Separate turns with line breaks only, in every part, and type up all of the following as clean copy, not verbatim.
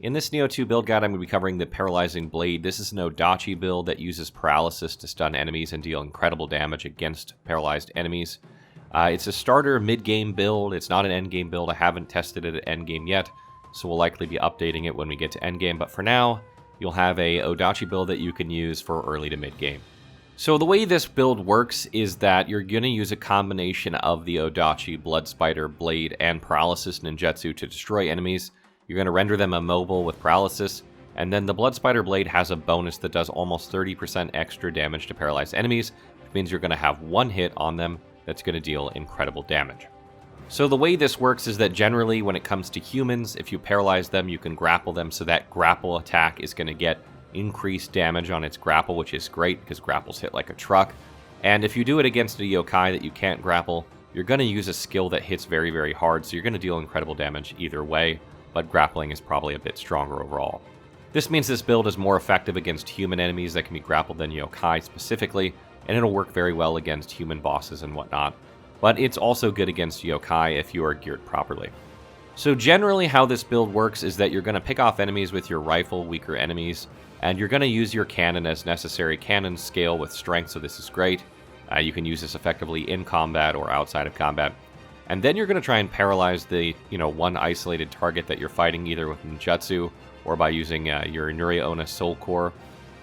In this Nioh 2 build guide, I'm going to be covering the Paralyzing Blade. This is an Odachi build that uses paralysis to stun enemies and deal incredible damage against paralyzed enemies. It's a starter mid-game build. It's not an end-game build. I haven't tested it at end-game yet, so we'll likely be updating it when we get to end-game. But for now, you'll have a Odachi build that you can use for early to mid-game. So the way this build works is that you're going to use a combination of the Odachi Blood Spider Blade and Paralysis Ninjutsu to destroy enemies. You're going to render them immobile with paralysis, and then the Blood Spider Blade has a bonus that does almost 30% extra damage to paralyzed enemies, which means you're going to have one hit on them that's going to deal incredible damage. So the way this works is that generally when it comes to humans, if you paralyze them, you can grapple them, so that grapple attack is going to get increased damage on its grapple, which is great because grapples hit like a truck. And if you do it against a yokai that you can't grapple, you're going to use a skill that hits very, very hard, so you're going to deal incredible damage either way, but grappling is probably a bit stronger overall. This means this build is more effective against human enemies that can be grappled than yokai specifically, and it'll work very well against human bosses and whatnot. But it's also good against yokai if you are geared properly. So generally how this build works is that you're going to pick off enemies with your rifle, weaker enemies, and you're going to use your cannon as necessary. Cannons scale with strength, so this is great. You can use this effectively in combat or outside of combat. And then you're going to try and paralyze the, one isolated target that you're fighting either with ninjutsu or by using your Nioh Soul Core.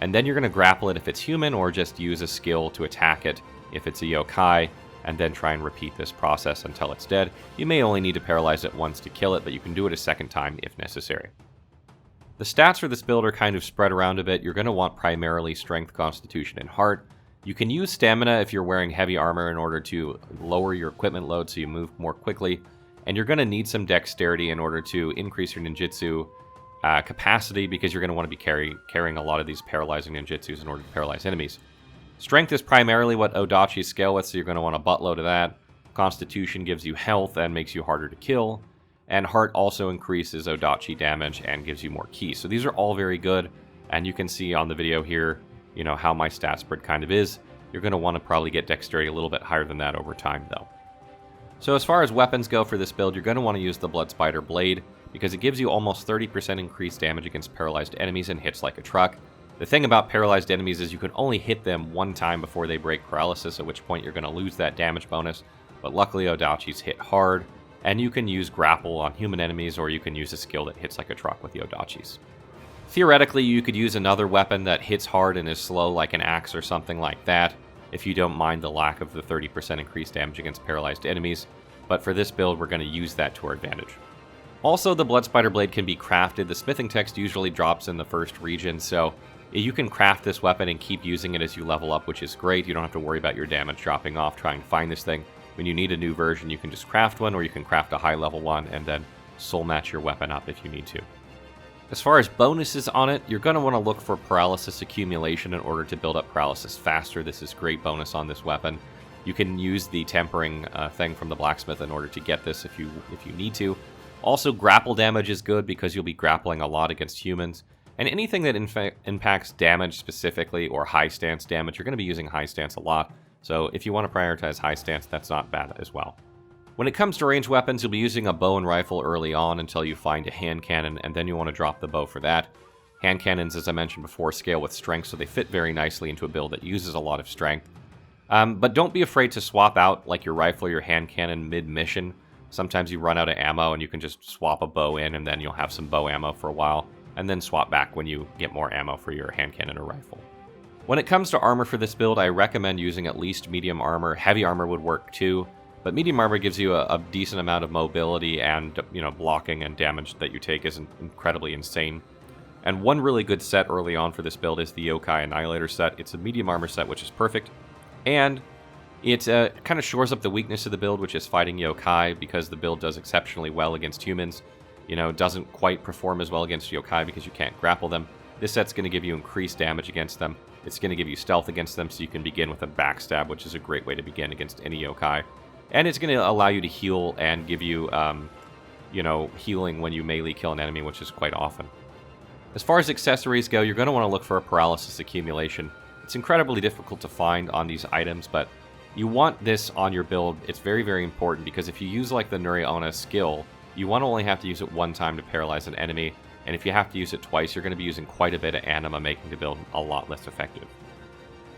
And then you're going to grapple it if it's human, or just use a skill to attack it if it's a yokai, and then try and repeat this process until it's dead. You may only need to paralyze it once to kill it, but you can do it a second time if necessary. The stats for this build are kind of spread around a bit. You're going to want primarily strength, constitution, and heart. You can use stamina if you're wearing heavy armor in order to lower your equipment load so you move more quickly. And you're going to need some dexterity in order to increase your ninjutsu capacity, because you're going to want to be carrying a lot of these paralyzing ninjutsus in order to paralyze enemies. Strength is primarily what Odachi scale with, so you're going to want a buttload of that. Constitution gives you health and makes you harder to kill. And heart also increases Odachi damage and gives you more ki. So these are all very good, and you can see on the video here, how my stat spread kind of is. You're going to want to probably get dexterity a little bit higher than that over time, though. So as far as weapons go for this build, you're going to want to use the Blood Spider Blade, because it gives you almost 30% increased damage against paralyzed enemies and hits like a truck. The thing about paralyzed enemies is you can only hit them one time before they break paralysis, at which point you're going to lose that damage bonus. But luckily Odachi's hit hard, and you can use grapple on human enemies, or you can use a skill that hits like a truck with the Odachis. Theoretically, you could use another weapon that hits hard and is slow, like an axe or something like that, if you don't mind the lack of the 30% increased damage against paralyzed enemies, but for this build, we're going to use that to our advantage. Also, the Blood Spider Blade can be crafted. The smithing text usually drops in the first region, so you can craft this weapon and keep using it as you level up, which is great. You don't have to worry about your damage dropping off trying to find this thing. When you need a new version, you can just craft one, or you can craft a high-level one and then soul match your weapon up if you need to. As far as bonuses on it, you're going to want to look for paralysis accumulation in order to build up paralysis faster. This is great bonus on this weapon. You can use the tempering thing from the blacksmith in order to get this if you need to. Also, grapple damage is good because you'll be grappling a lot against humans. And anything that impacts damage specifically, or high stance damage, you're going to be using high stance a lot. So if you want to prioritize high stance, that's not bad as well. When it comes to ranged weapons, you'll be using a bow and rifle early on until you find a hand cannon, and then you want to drop the bow for that. Hand cannons, as I mentioned before, scale with strength, so they fit very nicely into a build that uses a lot of strength. But don't be afraid to swap out like your rifle or your hand cannon mid-mission. Sometimes you run out of ammo and you can just swap a bow in, and then you'll have some bow ammo for a while, and then swap back when you get more ammo for your hand cannon or rifle. When it comes to armor for this build, I recommend using at least medium armor. Heavy armor would work too, but medium armor gives you a decent amount of mobility, and blocking and damage that you take isn't incredibly insane. And one really good set early on for this build is the Yokai Annihilator set. It's a medium armor set, which is perfect, and it kind of shores up the weakness of the build, which is fighting yokai, because the build does exceptionally well against humans. Doesn't quite perform as well against yokai because you can't grapple them. This set's going to give you increased damage against them. It's going to give you stealth against them, so you can begin with a backstab, which is a great way to begin against any yokai. And it's going to allow you to heal and give you, healing when you melee kill an enemy, which is quite often. As far as accessories go, you're going to want to look for a paralysis accumulation. It's incredibly difficult to find on these items, but you want this on your build. It's very, very important, because if you use like the Nioh skill, you want to only have to use it one time to paralyze an enemy, and if you have to use it twice, you're going to be using quite a bit of anima, making the build a lot less effective.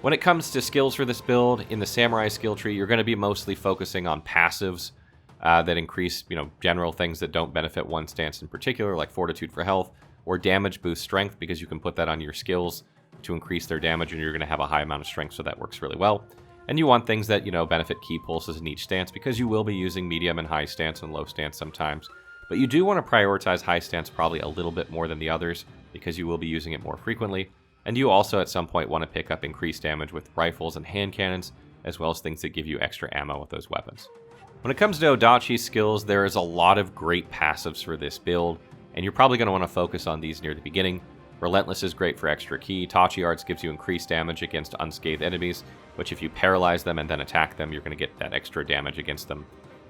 When it comes to skills for this build, in the Samurai skill tree, you're going to be mostly focusing on passives that increase, general things that don't benefit one stance in particular, like Fortitude for health, or damage boost strength, because you can put that on your skills to increase their damage, and you're going to have a high amount of strength, so that works really well. And you want things that, benefit key pulses in each stance, because you will be using medium and high stance and low stance sometimes. But you do want to prioritize high stance probably a little bit more than the others, because you will be using it more frequently. And you also at some point want to pick up increased damage with rifles and hand cannons, as well as things that give you extra ammo with those weapons. When it comes to Odachi's skills, there is a lot of great passives for this build, and you're probably going to want to focus on these near the beginning. Relentless is great for extra ki. Tachi Arts gives you increased damage against unscathed enemies, which if you paralyze them and then attack them, you're going to get that extra damage against them.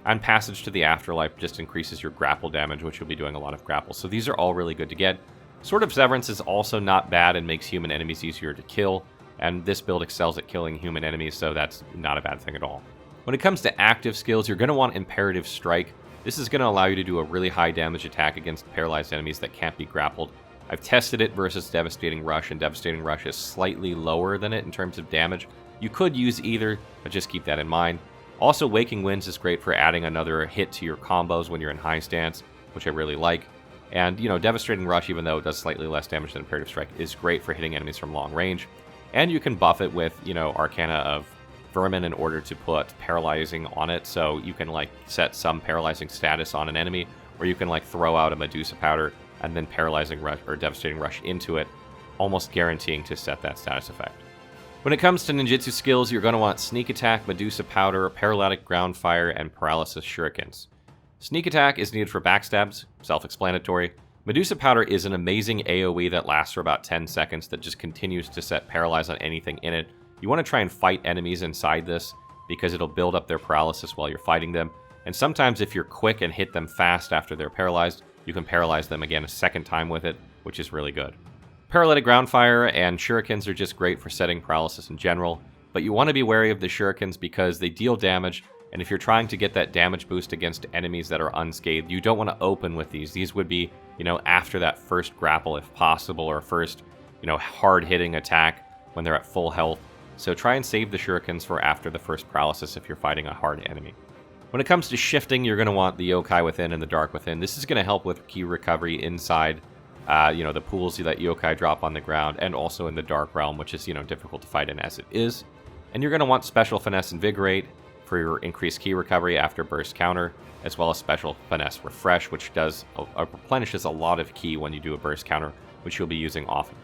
And Passage to the Afterlife just increases your grapple damage, which you'll be doing a lot of grapple. So these are all really good to get. Sword of Severance is also not bad and makes human enemies easier to kill, and this build excels at killing human enemies, so that's not a bad thing at all. When it comes to active skills, you're going to want Imperative Strike. This is going to allow you to do a really high damage attack against paralyzed enemies that can't be grappled. I've tested it versus Devastating Rush, and Devastating Rush is slightly lower than it in terms of damage. You could use either, but just keep that in mind. Also, Waking Winds is great for adding another hit to your combos when you're in high stance, which I really like. And, Devastating Rush, even though it does slightly less damage than Imperative Strike, is great for hitting enemies from long range. And you can buff it with, Arcana of Vermin in order to put Paralyzing on it, so you can, set some Paralyzing status on an enemy, or you can, throw out a Medusa Powder and then Paralyzing Rush or Devastating Rush into it, almost guaranteeing to set that status effect. When it comes to ninjutsu skills, you're going to want Sneak Attack, Medusa Powder, Paralytic Ground Fire, and Paralysis Shurikens. Sneak Attack is needed for backstabs, self-explanatory. Medusa Powder is an amazing AoE that lasts for about 10 seconds that just continues to set Paralyze on anything in it. You want to try and fight enemies inside this, because it'll build up their paralysis while you're fighting them. And sometimes if you're quick and hit them fast after they're paralyzed, you can paralyze them again a second time with it, which is really good. Paralytic Ground Fire and Shurikens are just great for setting paralysis in general, but you want to be wary of the Shurikens because they deal damage, and if you're trying to get that damage boost against enemies that are unscathed, you don't want to open with these. These would be, after that first grapple if possible, or first, hard-hitting attack when they're at full health. So try and save the Shurikens for after the first paralysis if you're fighting a hard enemy. When it comes to shifting, you're going to want the Yokai Within and the Dark Within. This is going to help with ki recovery inside, the pools that Yokai drop on the ground, and also in the Dark Realm, which is, difficult to fight in as it is. And you're going to want Special Finesse Invigorate for your increased ki recovery after Burst Counter, as well as Special Finesse Refresh, which does replenishes a lot of ki when you do a Burst Counter, which you'll be using often.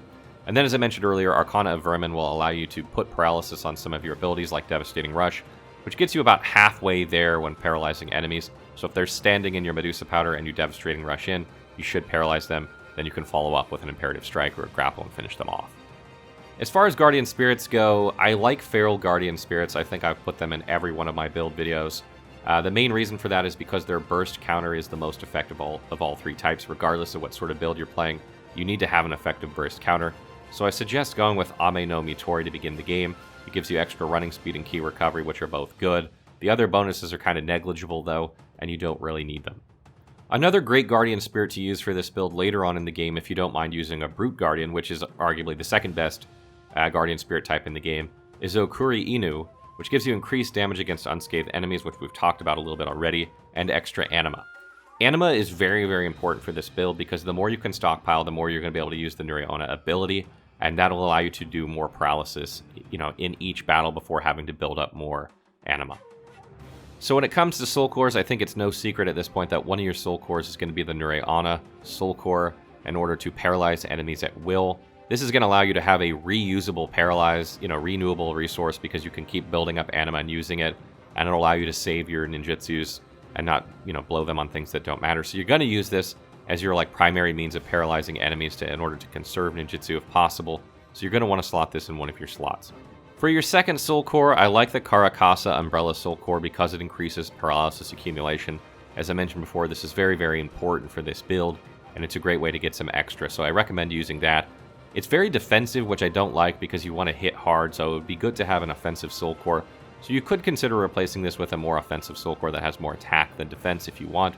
And then, as I mentioned earlier, Arcana of Vermin will allow you to put paralysis on some of your abilities, like Devastating Rush, which gets you about halfway there when paralyzing enemies. So if they're standing in your Medusa Powder and you Devastating Rush in, you should paralyze them. Then you can follow up with an Imperative Strike or a Grapple and finish them off. As far as Guardian Spirits go, I like Feral Guardian Spirits. I think I've put them in every one of my build videos. The main reason for that is because their Burst Counter is the most effective of all three types. Regardless of what sort of build you're playing, you need to have an effective Burst Counter. So I suggest going with Ame no Mitori to begin the game. It gives you extra running speed and ki recovery, which are both good. The other bonuses are kind of negligible, though, and you don't really need them. Another great Guardian Spirit to use for this build later on in the game, if you don't mind using a Brute Guardian, which is arguably the second best Guardian Spirit type in the game, is Okuri Inu, which gives you increased damage against unscathed enemies, which we've talked about a little bit already, and extra Anima. Anima is very, very important for this build because the more you can stockpile, the more you're going to be able to use the Nuriona ability, and that'll allow you to do more paralysis, in each battle before having to build up more Anima. So when it comes to Soul Cores, I think it's no secret at this point that one of your Soul Cores is going to be the Nuriona Soul Core in order to paralyze enemies at will. This is going to allow you to have a reusable paralyze, renewable resource because you can keep building up Anima and using it, and it'll allow you to save your ninjutsus and not, blow them on things that don't matter. So you're going to use this as your primary means of paralyzing enemies in order to conserve ninjutsu if possible. So you're going to want to slot this in one of your slots. For your second Soul Core, I like the Karakasa Umbrella Soul Core because it increases paralysis accumulation. As I mentioned before, this is very, very important for this build, and it's a great way to get some extra, so I recommend using that. It's very defensive, which I don't like because you want to hit hard, so it would be good to have an offensive Soul Core. So you could consider replacing this with a more offensive Soul Core that has more attack than defense if you want,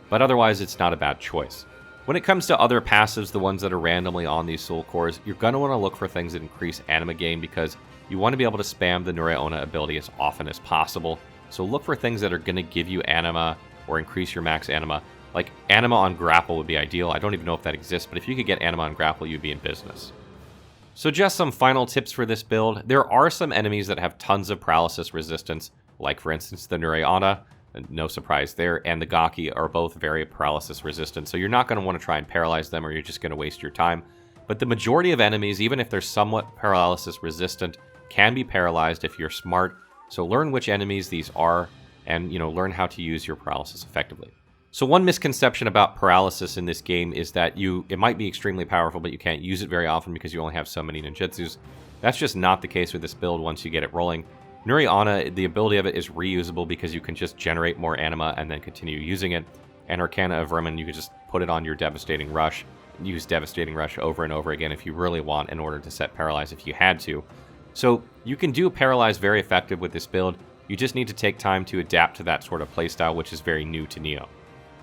but otherwise it's not a bad choice. When it comes to other passives, the ones that are randomly on these soul cores, you're going to want to look for things that increase anima gain because you want to be able to spam the Nioh ability as often as possible. So look for things that are going to give you anima or increase your max anima. Like anima on grapple would be ideal. I don't even know if that exists, but if you could get anima on grapple, you'd be in business. So just some final tips for this build. There are some enemies that have tons of paralysis resistance, like for instance the Nioh. No surprise there, and the Gaki are both very paralysis resistant, so you're not going to want to try and paralyze them or you're just going to waste your time. But the majority of enemies, even if they're somewhat paralysis resistant, can be paralyzed if you're smart. So learn which enemies these are and, learn how to use your paralysis effectively. So one misconception about paralysis in this game is that it might be extremely powerful, but you can't use it very often because you only have so many ninjutsus. That's just not the case with this build once you get it rolling. Nioh, the ability of it is reusable because you can just generate more anima and then continue using it. And Arcana of Vermin, you can just put it on your Devastating Rush, use Devastating Rush over and over again if you really want in order to set Paralyze if you had to. So you can do Paralyze very effective with this build. You just need to take time to adapt to that sort of playstyle, which is very new to Nioh.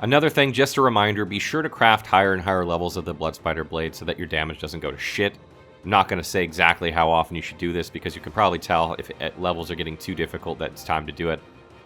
Another thing, just a reminder, be sure to craft higher and higher levels of the Blood Spider Blade so that your damage doesn't go to shit. I'm not going to say exactly how often you should do this because you can probably tell if levels are getting too difficult that it's time to do it.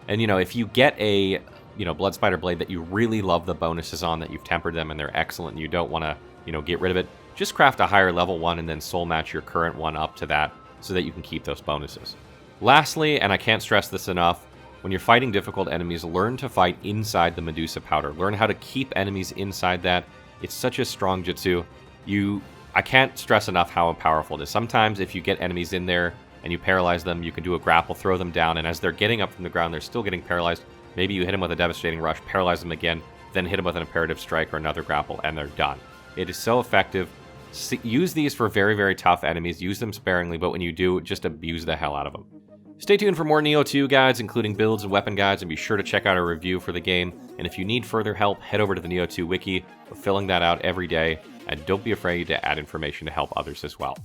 And, if you get a, Blood Spider Blade that you really love the bonuses on, that you've tempered them and they're excellent and you don't want to, get rid of it, just craft a higher level one and then soul match your current one up to that so that you can keep those bonuses. Lastly, and I can't stress this enough, when you're fighting difficult enemies, learn to fight inside the Medusa powder. Learn how to keep enemies inside that. It's such a strong jutsu. I can't stress enough how powerful it is. Sometimes if you get enemies in there and you paralyze them, you can do a grapple, throw them down, and as they're getting up from the ground, they're still getting paralyzed. Maybe you hit them with a Devastating Rush, paralyze them again, then hit them with an Imperative Strike or another grapple, and they're done. It is so effective. Use these for very, very tough enemies. Use them sparingly, but when you do, just abuse the hell out of them. Stay tuned for more Nioh 2 guides, including builds and weapon guides, and be sure to check out our review for the game. And if you need further help, head over to the Nioh 2 wiki. We're filling that out every day. And don't be afraid to add information to help others as well.